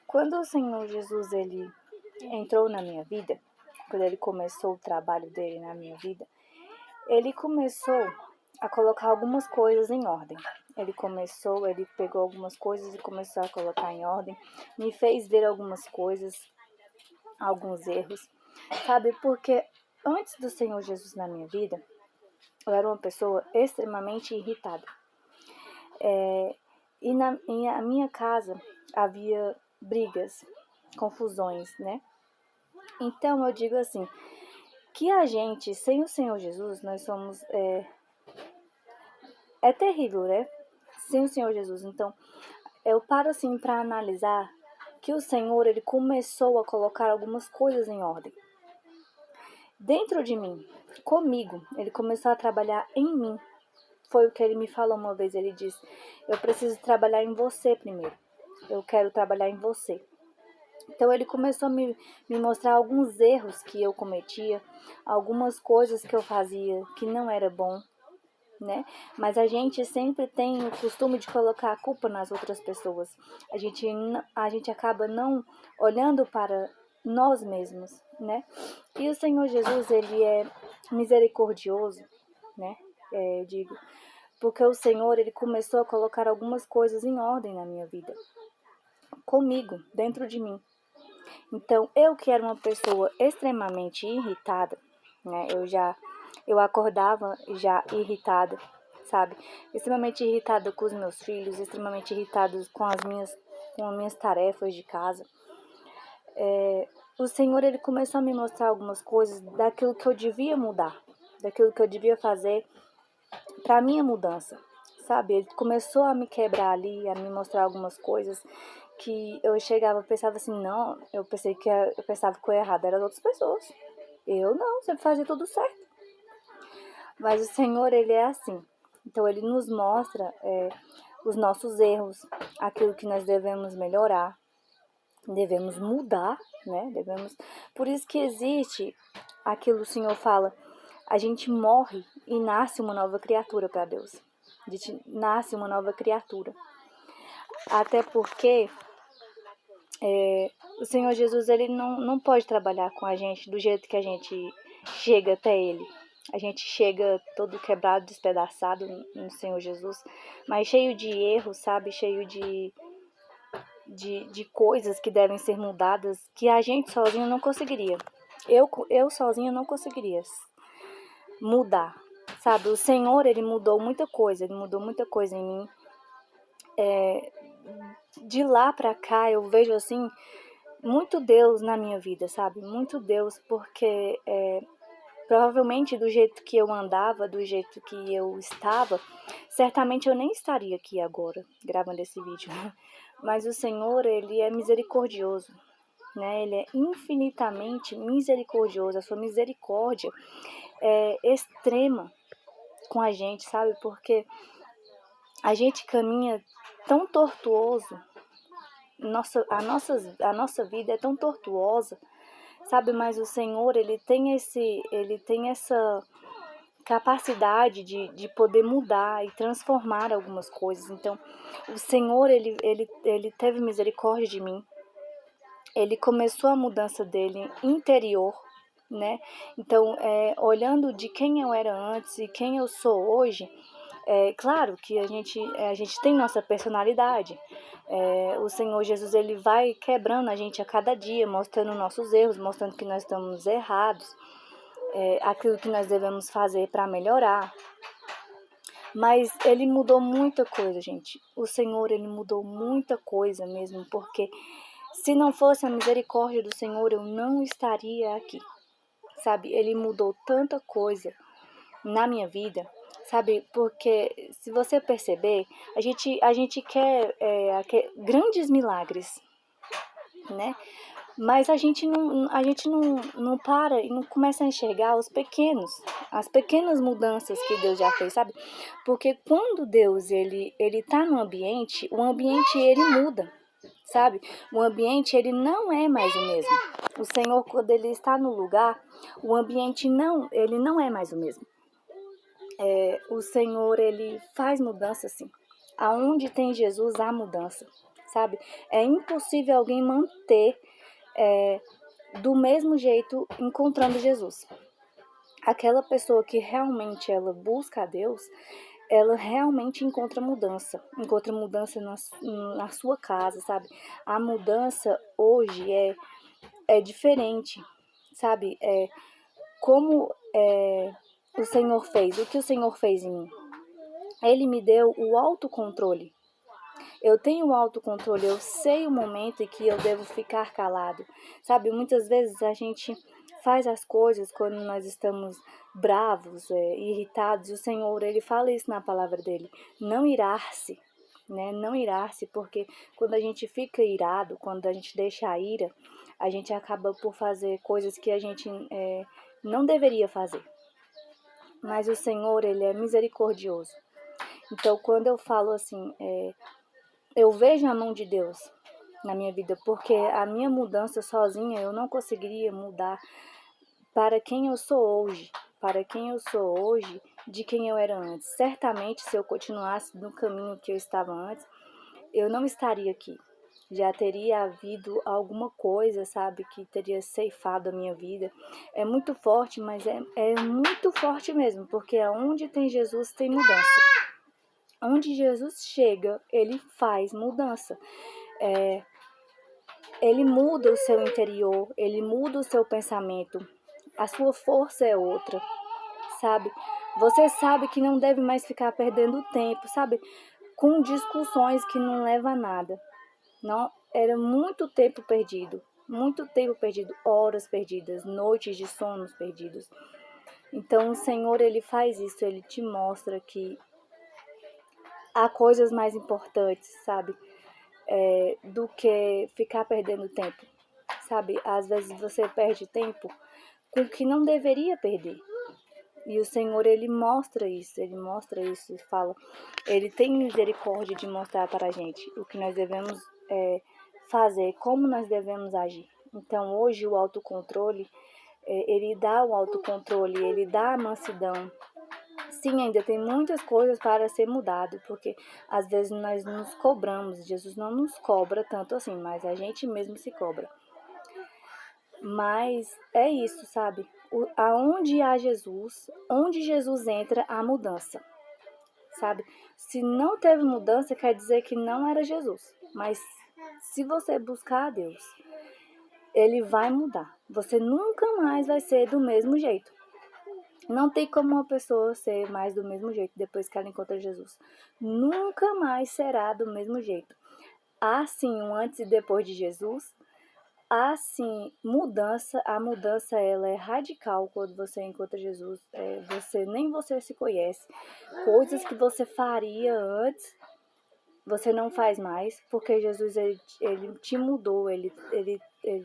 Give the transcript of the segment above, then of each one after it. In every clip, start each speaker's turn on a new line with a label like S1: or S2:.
S1: Quando o Senhor Jesus ele entrou na minha vida, quando ele começou o trabalho dele na minha vida, ele começou a colocar algumas coisas em ordem. Ele pegou algumas coisas e começou a colocar em ordem, me fez ver algumas coisas, alguns erros, sabe? Porque antes do Senhor Jesus na minha vida, eu era uma pessoa extremamente irritada. E na minha casa havia brigas, confusões, né? Então eu digo assim, que a gente, sem o Senhor Jesus, nós somos... É terrível, né? Sem o Senhor Jesus. Então, eu paro assim para analisar que o Senhor, ele começou a colocar algumas coisas em ordem. Dentro de mim, comigo, ele começou a trabalhar em mim. Foi o que ele me falou uma vez, ele disse, eu preciso trabalhar em você primeiro. Eu quero trabalhar em você. Então ele começou a me mostrar alguns erros que eu cometia, algumas coisas que eu fazia que não era bom, né? Mas a gente sempre tem o costume de colocar a culpa nas outras pessoas. A gente acaba não olhando para nós mesmos, né? E o Senhor Jesus, ele é misericordioso, né? Eu digo, porque o Senhor, ele começou a colocar algumas coisas em ordem na minha vida, comigo, dentro de mim. Então, eu que era uma pessoa extremamente irritada, né? Eu acordava já irritada, sabe? Extremamente irritada com os meus filhos, extremamente irritada com as minhas tarefas de casa. O Senhor, ele começou a me mostrar algumas coisas daquilo que eu devia mudar, daquilo que eu devia fazer para minha mudança, sabe? Ele começou a me quebrar ali, a me mostrar algumas coisas que eu chegava e pensava assim, não, eu pensava que o errado era das outras pessoas. Eu não, sempre fazia tudo certo. Mas o Senhor, ele é assim. Então, ele nos mostra os nossos erros, aquilo que nós devemos melhorar, devemos mudar, né? Por isso que existe aquilo que o Senhor fala, a gente morre e nasce uma nova criatura para Deus. A gente nasce uma nova criatura. Até porque o Senhor Jesus, ele não pode trabalhar com a gente do jeito que a gente chega até ele. A gente chega todo quebrado, despedaçado no Senhor Jesus, mas cheio de erros, sabe? Cheio de coisas que devem ser mudadas, que a gente sozinho não conseguiria. Eu sozinha não conseguiria mudar, sabe? O Senhor, ele mudou muita coisa em mim. De lá pra cá, eu vejo assim, muito Deus na minha vida, sabe? Muito Deus, porque provavelmente do jeito que eu andava, do jeito que eu estava, certamente eu nem estaria aqui agora, gravando esse vídeo. Mas o Senhor, ele é misericordioso, né? Ele é infinitamente misericordioso. A sua misericórdia é extrema com a gente, sabe? Porque a gente caminha tão tortuoso, a nossa vida é tão tortuosa, sabe? Mas o Senhor, ele tem essa capacidade de poder mudar e transformar algumas coisas. Então, o Senhor, ele teve misericórdia de mim. Ele começou a mudança dele interior, né? Então, olhando de quem eu era antes e quem eu sou hoje, claro que a gente tem nossa personalidade. O Senhor Jesus, ele vai quebrando a gente a cada dia, mostrando nossos erros, mostrando que nós estamos errados, aquilo que nós devemos fazer para melhorar. Mas ele mudou muita coisa, gente. O Senhor, ele mudou muita coisa mesmo, porque se não fosse a misericórdia do Senhor, eu não estaria aqui, sabe? Ele mudou tanta coisa na minha vida, sabe? Porque se você perceber, a gente quer grandes milagres, né? Mas a gente não para e não começa a enxergar as pequenas mudanças que Deus já fez, sabe? Porque quando Deus, ele tá no ambiente, o ambiente, ele muda, sabe? O ambiente, ele não é mais o mesmo. O Senhor, quando ele está no lugar, o ambiente ele não é mais o mesmo. O Senhor, ele faz mudança, sim. Aonde tem Jesus, há mudança. sabe? É impossível alguém manter do mesmo jeito encontrando Jesus. Aquela pessoa que realmente ela busca a Deus, ela realmente encontra mudança na sua casa, sabe? A mudança hoje é diferente, sabe? Como o Senhor fez, o que o Senhor fez em mim. Ele me deu o autocontrole. Eu tenho o autocontrole, eu sei o momento em que eu devo ficar calado. Sabe, muitas vezes a gente faz as coisas quando nós estamos bravos, irritados. O Senhor, ele fala isso na palavra dele. Não irar-se, né? Não irar-se, porque quando a gente fica irado, quando a gente deixa a ira, a gente acaba por fazer coisas que a gente não deveria fazer. Mas o Senhor, ele é misericordioso. Então, quando eu falo assim, eu vejo a mão de Deus na minha vida, porque a minha mudança sozinha eu não conseguiria mudar para quem eu sou hoje, de quem eu era antes. Certamente, se eu continuasse no caminho que eu estava antes, eu não estaria aqui. Já teria havido alguma coisa, sabe, que teria ceifado a minha vida. É muito forte, mas é muito forte mesmo, porque aonde tem Jesus tem mudança. Onde Jesus chega, ele faz mudança. Ele muda o seu interior, ele muda o seu pensamento. A sua força é outra, sabe? Você sabe que não deve mais ficar perdendo tempo, sabe? Com discussões que não levam a nada. Não, era muito tempo perdido, horas perdidas, noites de sonos perdidos. Então o Senhor, ele faz isso, ele te mostra que há coisas mais importantes, sabe? Do que ficar perdendo tempo, sabe? Às vezes você perde tempo com o que não deveria perder. E o Senhor, ele mostra isso e fala, ele tem misericórdia de mostrar para a gente o que nós devemos fazer, como nós devemos agir. Então, hoje, o autocontrole, ele dá o autocontrole, ele dá a mansidão. Sim, ainda tem muitas coisas para ser mudado, porque às vezes nós nos cobramos. Jesus não nos cobra tanto assim, mas a gente mesmo se cobra. Mas é isso, sabe? Aonde há Jesus, onde Jesus entra, há mudança, sabe? Se não teve mudança, quer dizer que não era Jesus. Mas se você buscar a Deus, ele vai mudar. Você nunca mais vai ser do mesmo jeito. Não tem como uma pessoa ser mais do mesmo jeito depois que ela encontra Jesus. Nunca mais será do mesmo jeito. Há sim um antes e depois de Jesus. Há sim mudança. A mudança ela é radical quando você encontra Jesus. Nem você se conhece. Coisas que você faria antes, você não faz mais, porque Jesus ele te mudou, ele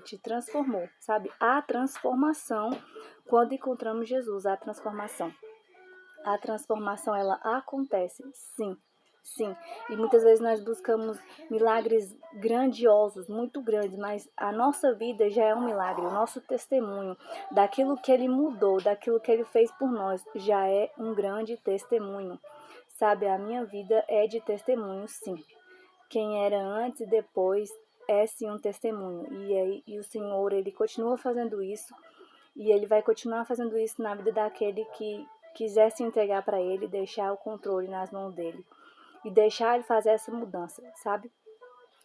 S1: te transformou, sabe? A transformação, quando encontramos Jesus, a transformação. A transformação, ela acontece, sim, sim. E muitas vezes nós buscamos milagres grandiosos, muito grandes, mas a nossa vida já é um milagre. O nosso testemunho daquilo que ele mudou, daquilo que ele fez por nós, já é um grande testemunho. Sabe, a minha vida é de testemunho, sim. Quem era antes e depois é sim um testemunho. E o Senhor, ele continua fazendo isso. E ele vai continuar fazendo isso na vida daquele que quiser se entregar para ele, deixar o controle nas mãos dele. E deixar ele fazer essa mudança, sabe?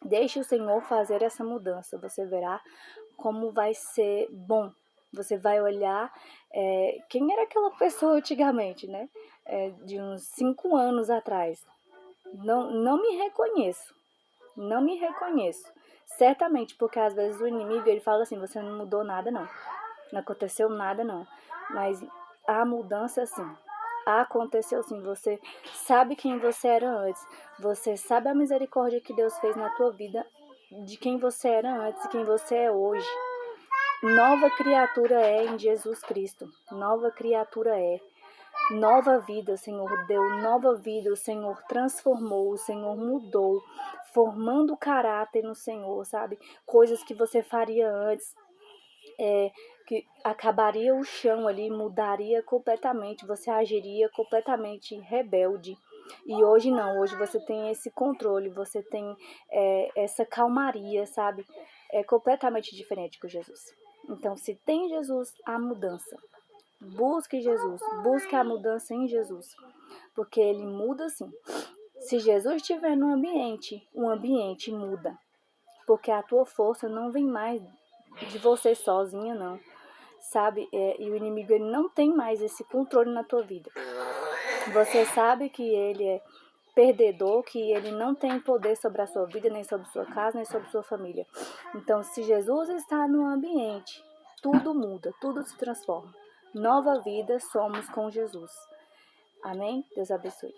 S1: Deixe o Senhor fazer essa mudança. Você verá como vai ser bom. Você vai olhar quem era aquela pessoa antigamente, né? De uns 5 anos atrás. Não me reconheço. Não me reconheço. Certamente, porque às vezes o inimigo ele fala assim, você não mudou nada não. Não aconteceu nada não. Mas a mudança sim. Aconteceu sim. Você sabe quem você era antes. Você sabe a misericórdia que Deus fez na tua vida, de quem você era antes e quem você é hoje. Nova criatura é em Jesus Cristo. Nova criatura é. Nova vida o Senhor deu, nova vida o Senhor transformou, o Senhor mudou, formando caráter no Senhor, sabe? Coisas que você faria antes, que acabaria o chão ali, mudaria completamente, você agiria completamente rebelde. E hoje não, hoje você tem esse controle, você tem essa calmaria, sabe? É completamente diferente com Jesus. Então, se tem Jesus, há mudança. Busque Jesus, busque a mudança em Jesus, porque ele muda sim. Se Jesus estiver no ambiente, o ambiente muda, porque a tua força não vem mais de você sozinha, não, sabe? E o inimigo ele não tem mais esse controle na tua vida. Você sabe que ele é perdedor, que ele não tem poder sobre a sua vida, nem sobre sua casa, nem sobre sua família. Então, se Jesus está no ambiente, tudo muda, tudo se transforma. Nova vida somos com Jesus. Amém? Deus abençoe.